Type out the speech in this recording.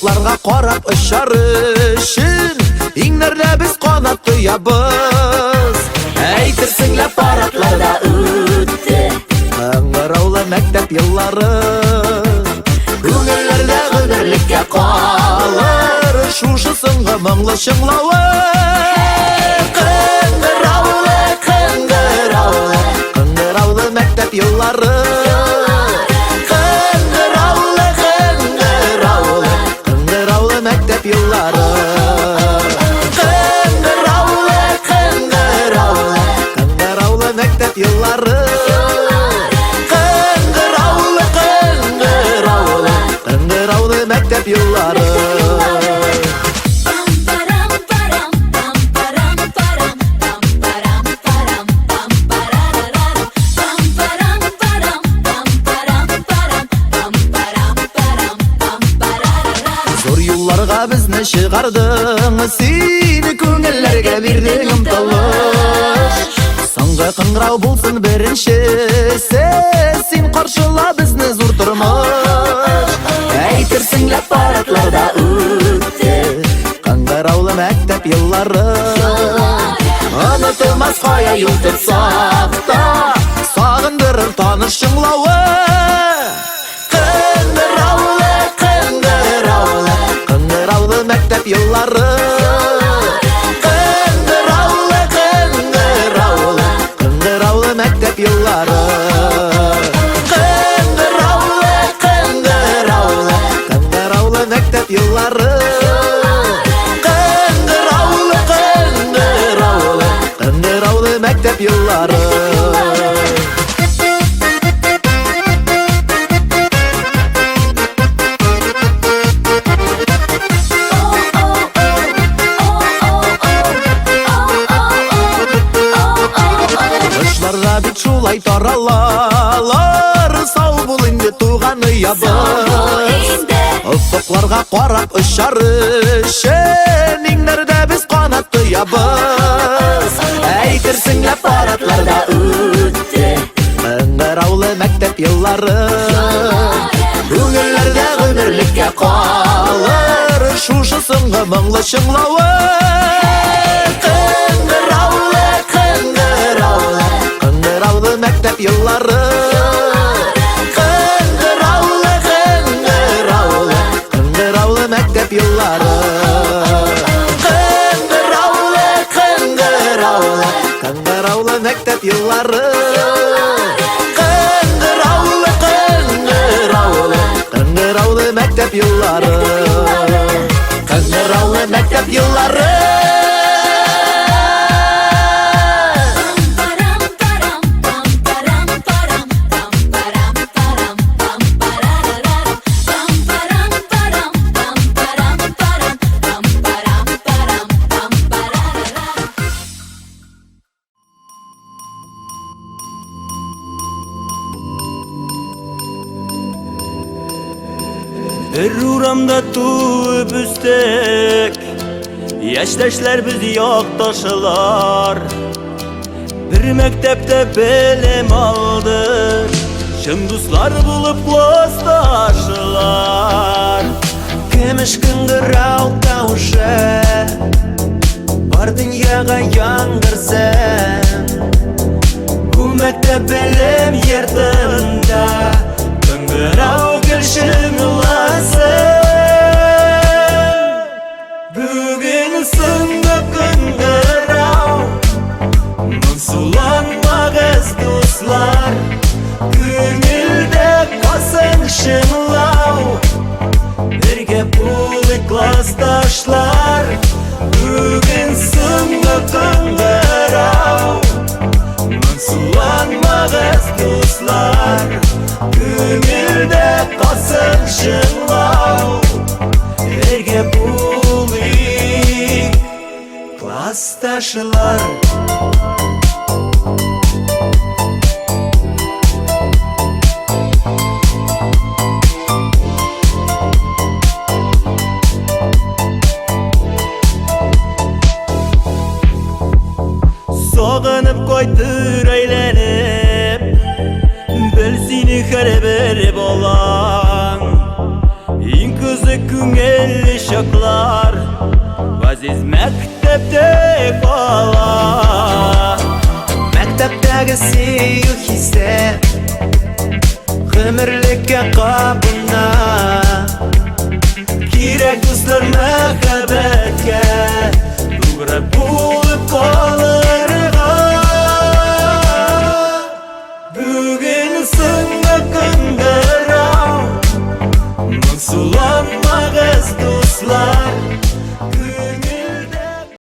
Ufuqlarga qarab uçar üçün İnglərdə biz qanat duyabız Eytirsinlər paradlarda ötdü Qыңғыраулы məktəb yılları Күңелләрдә гөмерлеккә қалыр Шушы сыңғы мұңлы шыңлауы Қыңғыраулы, қыңғыраулы Қыңғыраулы məktəb yılları Қыңғыраулы, қыңғыраулы Қыңғыраулы məktəb yılları Қыңғыраулы, қыңғыраулы Қыңғыраулы məktəb yılları Қыңғыраулы, қыңғыраулы Қыңғыраулы məktəb yılları Bizne çıqardın, seni көңелләргә бирдең ымтылыш Соңгы қыңгырау булсын беренчесе Син каршыла безне зур тормыш Әйтерсеңләп парадларда үтте Қыңгыраулы мәктәп еллары Онытылмас кая юл тотсак та Сагындырыр таныш шыңлавы Məktəb yılları Qыңғыраулы, qыңғыраулы Qыңғыраулы məktəb yılları Qыңғыраулы, qыңғыраulы Qыңғыраулы məktəb yılları Qыңғыраулы, qыңғыраulы Qыңғыраулы məktəb yılları Шулай таралалар Сау бул инде туганы ябыз Уфукларга карап ұшар үшін Иңнәрдә біз канат туябыз Әйтерсеңләп парадларда үтте Қыңгыраулы мәктәп йыллары Күңелләрдә гөмерлеккә калыр Шушы сыңгы моңлы шыңлавы Қыңгыраулы, қыңгыраулы Qыңгыраулы мәктәп yılları Qыңгыраулы, qыңгыраулы Qыңгыраулы мәктәп yılları Qыңгыраулы, qыңгыраулы Qыңгыраулы мәктәп yılları Qыңгыраулы, qыңгыраулы Qыңгыраулы мәктәп yılları Qыңгыраулы мәктәп yılları Bir uramda tuğup üstek Yaştaşlar biz yaktaşılar Bir mektepte bilim aldı Şın dostlar bulup klastaşılar Kemiş kıngırau tavşı Var dünyaga yandır sen Bu mektep bilim yerdinde Kıngırau gülşün ulasın Bugün sındı kıngırau Mınsulanmağız dostlar Gönülde kalsın şınlau Birge bulu klastaşlar Bugün sındı kıngırau Mınsulanmağız dostlar Gönülde kalsın şınlau Birge bulu klastaşlar Soğanıp koydur eylenip Bölsini her bir bolan İn kızı Күңеллі шақлар Ғазиз мәктептек бала Мәктәптәге сөю хисе Гомерлеккә кабына Кирәк дуслар мәхәббәткә Тугры булып калыр